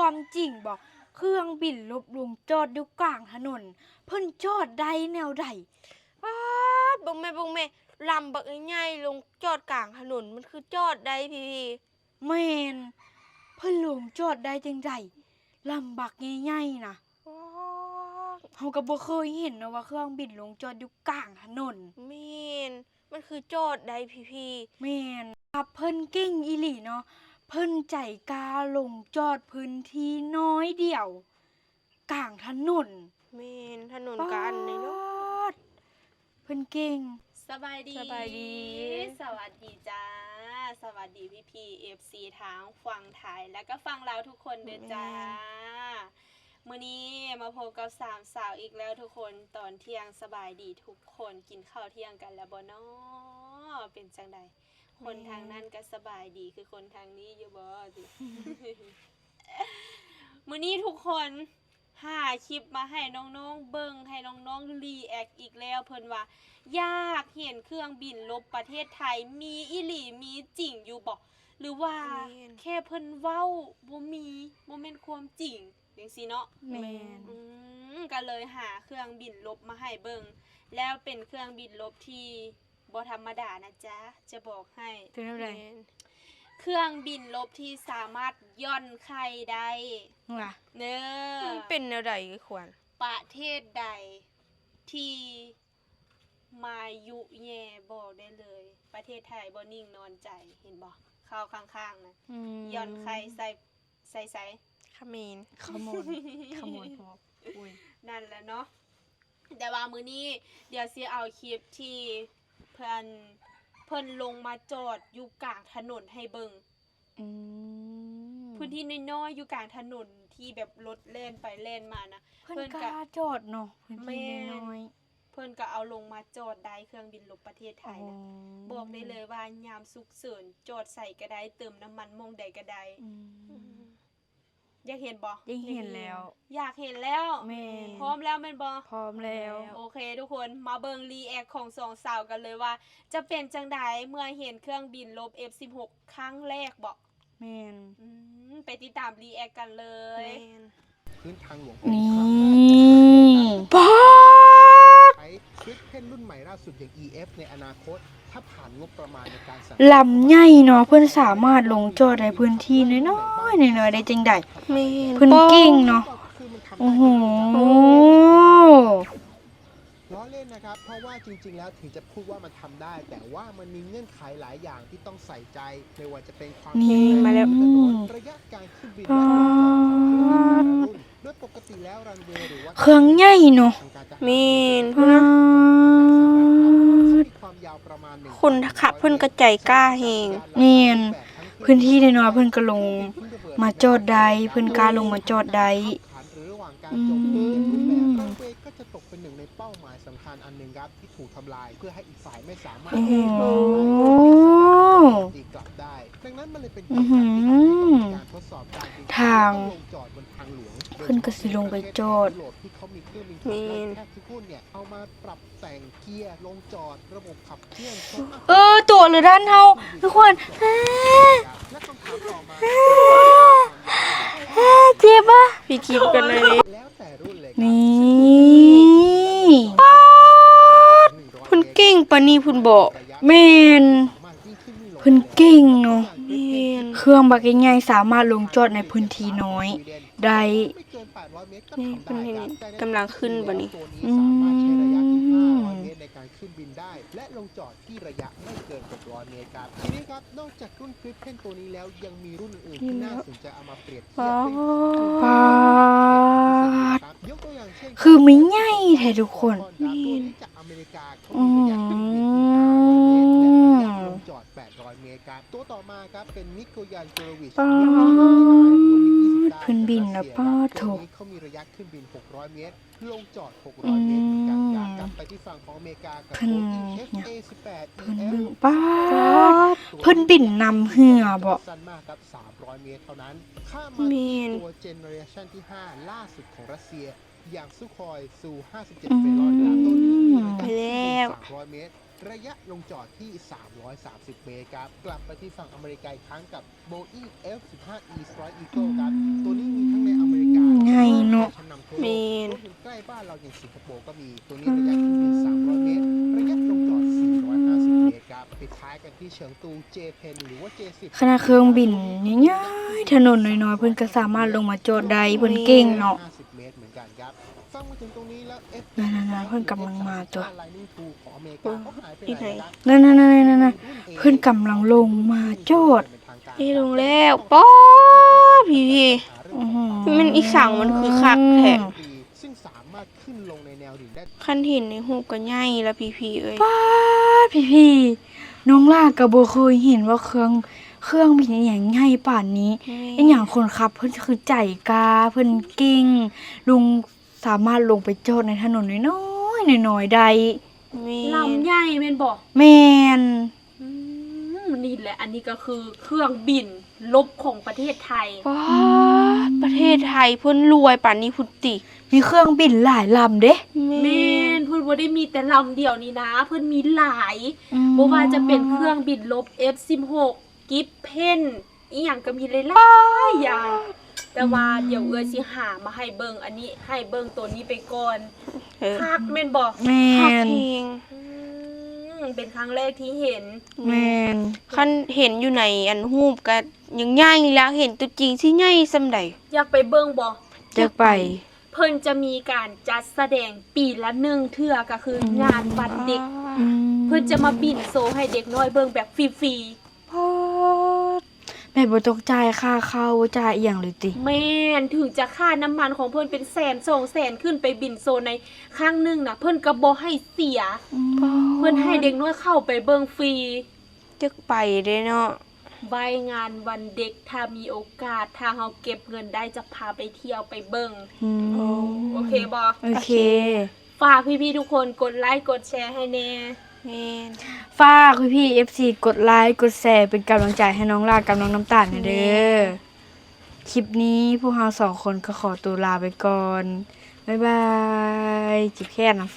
ความจริงบ่เครื่องบินลบลงจอดอยู่กลางถนนเพิ่นจอดได้แนวใดป๊าดเบิ่งแม่ลำบักใหญ่ๆลงจอดกลางถนนมันคือจอดได้พี่แม่นเพิ่นลงจอดได้จังไดลำบักใหญ่ๆน่ะป๊าดเฮาก็บ่เคยเห็นนะว่าเครื่องบินลงจอดอยู่กลางถนนแม่นมันคือจอดได้พี่แม่นครับเพิ่นเก่งอีหลีเนาะเพิ่นใจกล้าลงจอดพื้นที่น้อยเดียวกลางถนนแม่นถนนกอันเลยเนาะเพิ่นเก่งสบายดี สบายดี สวัสดีจ้า สวัสดีพี่FC ทั้งฝั่งไทยและก็ฝั่งลาวทุกคนเด้อจ้า มื้อนี้มาพบกับสามสาวอีกแล้วทุกคนตอนเที่ยงสบายดีทุกคนกินข้าวเที่ยงกันแล้วบ่น้อเป็นจังใดคนทางนั้นก็สบายดีคือคนทางนี้อยู่บ่สิ มื้อนี้ทุกคนหาคลิปมาให้น้องๆเบิ่งให้น้องๆรีแอคอีกแล้วเพิ่นว่าอยากเห็นเครื่องบินลบประเทศไทยมีอีหลีมีจริงอยู่บ่หรือว่าแค่เพิ่นเว้าบ่มีบ่แม่นความจริงจังซี่เนาะแม่นก็เลยหาเครื่องบินลบมาให้เบิ่งแล้วเป็นเครื่องบินลบที่บ่ธรรมดานะจ๊ะจะบอกให้เป็นอะไรเครื่องบินลบที่สามารถย่อนไข่ได้ว่ะเน้อเป็นแนวใดควรประเทศใดที่มายุแย่บอกได้เลย ประเทศไทยบ่นิ่งนอนใจเห็นบ่เข้าข้างๆนะย่อนไข่ใส่เขมรขโมยอุ้ยนั่นแหละเนาะแต่ว่ามื้อนี้เดี๋ยวสิเอาคลิปที่เพิ่นลงมาจอดอยู่กลางถนนให้เบิ่งพื้นที่น้อยๆอยู่กลางถนนที่แบบรถเล่นไปเล่นมานะเพิ่นกล้าจอดเนาะพื้นที่น้อยเพิ่นก็เอาลงมาจอดได้เครื่องบินลบประเทศไทยนะบอกได้เลยว่ายามฉุกเฉินจอดใส่ก็ได้เติมน้ำมันมองใดก็ได้อยากเห็นบ่อยากเห็นแล้วอยากเห็นแล้วพร้อมแล้วแม่นบ่พร้อมแล้วโอเคทุกคนมาเบิ่งรีแอคของสองสาวกันเลยว่าจะเป็นจังไดเมื่อเห็นเครื่องบินลบ F16 ครั้งแรกบ่แม่นไปติดตามรีแอคกันเลยพื้นทางหลวงนี่ป๊าดใช้คลิปเพ่นรุ่นใหม่ล่าสุดอย่าง EF ในอนาคตถ้าผ่านงบประมาณในการสั่งลำใหญ่เนาะเพิ่นสามารถลงจอดในพื้นที่น้อยๆได้จังได๋เพิ่นเก่งเนาะโอ้โหล้อเล่นนะครับเพราะว่าจริงๆแล้วถึงจะพูดว่ามันทำได้แต่ว่ามันมีเงื่อนไขหลายอย่างที่ต้องใส่ใจไม่ว่าจะเป็นความนี่มาแล้วระยะการขึ้นบินโดยปกติแล้วรันเวย์หรือว่าเครื่องใหญ่เนาะมีนความยาวประมาณคุณขับเพิ่นกระใจกล้าเฮงแม่นพื้นที่น้อยๆเพิ่นก็ลงมาจอดได้เพิ่นกล้าลงมาจอดได้ก็จะตกเป็นหนึ่งในเป้าหมายสำคัญอันหนึ่งครับที่ถูกทำลายเพื่อให้อีกฝ่ายไม่สามารถตีกลับได้ดังนั้นมันเลยเป็นการทดสอบการทางลงจอดบนทางหลวงเพิ่นก็สิลงไปจอดที่เขามีเครื่องบินแทบทุกรุ่นเนี่ยเอามาปรับแต่งเกียร์ลงจอดระบบขับเคลื่อนตัวหรือด้านเฮาทุกคนและคำถามต่อมาเจ็บป่ะพี่คิดกันเลยแล้วแต่รุ่นเลยนี่คุณเก่งปะนี่คุณบอกแม่นเพิ่นเก่งเนาะเครื่องบักใหญ่ๆสามารถลงจอดในพื้นที่น้อยได้นี่เพิ่นกำลังขึ้นบัดนี้ในการขึ้นบินได้และลงจอดที่ระยะไม่เกิน600เมตรครับทีนี้ครับนอกจากรุ่นคลิปเพ่นตัวนี้แล้วยังมีรุ่นอื่นที่น่าสนใจเอามาเปรียบเทียบยกตัวอย่างเช่นคือไม่ใหญ่แท้ทุกคนนี่จากอเมริกาเขามีระยะขึ้นบินและลงจอด800เมตรครับตัวต่อมาครับเป็นนิโคยันโจโรวิชขึ้นบินนะป้าโถเขามีระยะขึ้นบิน600เมตรลงจอด600เมตรกันกลับไปที่ฝั่งของอเมริกากับตัว FA18 เพิ่นบึ้งป้าเพิ่นบินนำเหือบ่สั้นมากครับ300เมตรเท่านั้นข้ามมาตัวเจเนอเรชั่นที่5ล่าสุดของรัสเซียอย่างซูคอยซู57เฟรอนตัวนี้มีระยะ300เมตร ระยะลงจอดที่ 330 เมตรครับกลับไปที่ฝั่งอเมริกาอีกครั้งกับ Boeing F-15E Strike Eagle ครับตัวนี้มีทั้งในอเมริกา ไงเนอะ ชั้นนำทั่วโล แม่ ก น รวมถึงใกล้บ้านเราอย่างสิงคโปร์ก็มีตัวนี้ระยะขึ้นบิน300 เมตร ระยะลงจอด 450 เมตรครับปิดท้ายกันที่เฉิงตู J-10 หรือว่า J10 ขณะเครื่องบินง่ายๆถนนน้อยๆเพิ่นก็สามารถลงมาจอดได้เพิ่นเก่งเนาะ 50 เมตรเหมือนกันครับฟังมาถึงตรงนี้แล้ว นั่นๆๆเพิ่นกำลังมาตัว Lightning II ของอเมริกาเขาหายไปไหนแล้ว นั่นๆๆๆเพิ่นกำลังลงมาจอด นี่ลงแล้วป๊อพี่ อื้อหือ มันอีสั่งมันคือคักแท้ ซึ่งสามารถขึ้นลงในแนวดิ่งได้ คันเห็นในหูปก็ใหญ่แล้วพี่เอ้ย ป้าดพี่ๆน้องลากก็บ่เคยเห็นว่าเครื่องบินอหย่างง่ายป่านนี้อหย่างคนขับเพิ่นคือใจกล้าเพิ่นเก่งลุงสามารถลงไปจอดในถนนน้อยๆน้อยๆได้ แม่ ลำใหญ่แม่นบอก แม่น นี่แหละอันนี้ก็คือเครื่องบินลบของประเทศไทย ป๊าดประเทศไทยเพิ่นรวยป่านนี้พุนติ มีเครื่องบินหลายลำเด้ แม่นเพิ่นบ่ได้มีแต่ลำเดียวนี่นะ เพิ่นมีหลายบ่ว่าจะเป็นเครื่องบินลบ F16 กิฟเพนอีหยังก็มีหลายๆอย่างแต่ว่าเดี๋ยวเอื้อสิหามาให้เบิ่งอันนี้ให้เบิ่งตัวนี้ไปก่อน เออ คักแม่นบ่ แม่ คัก น เอง เป็นครั้งแรกที่เห็น แม่น คันเห็นอยู่ในอันรูปก็ยังใหญ่แล้วเห็นตัวจริงสิใหญ่ส่ำใด อยากไปเบิ่งบ่ จะไป เพิ่นจะมีการจัดแสดงปีละ1เทื่อก็คืองานวันเด็ก เพิ่นจะมาบินโซให้เด็กน้อยเบิ่งแบบฟรี พอดแม่บ่ต้องจ่ายค่าเข้าบ่จ่ายอีหยังเลยติ ๆแม่นถึงจะค่าน้ำมันของเพิ่นเป็นแสน2แสนขึ้นไปบินโซในครั้งหนึงน่ะ เพิ่นก็บ่ให้เสีย เพิ่นให้เด็กน้อยเข้าไปเบิ่งฟรี จึกไปเด้เนาะ ใบงานวันเด็กถ้ามีโอกาส ถ้าเฮาเก็บเงินได้จะพาไปเที่ยวไปเบิ่ง อืม โอเคบ่ โอเค ฝากพี่ๆทุกคนกดไลค์กดแชร์ให้แน่ แม่น ฝากพี่ๆ FC กดไลค์กดแชร์เป็นกำลังใจให้น้องลากับน้องน้ำตาลหน่อยเด้อ คลิปนี้พวกเรา2 คนก็ขอตัวลาไปก่อน บ๊ายบาย จิบแค่นะ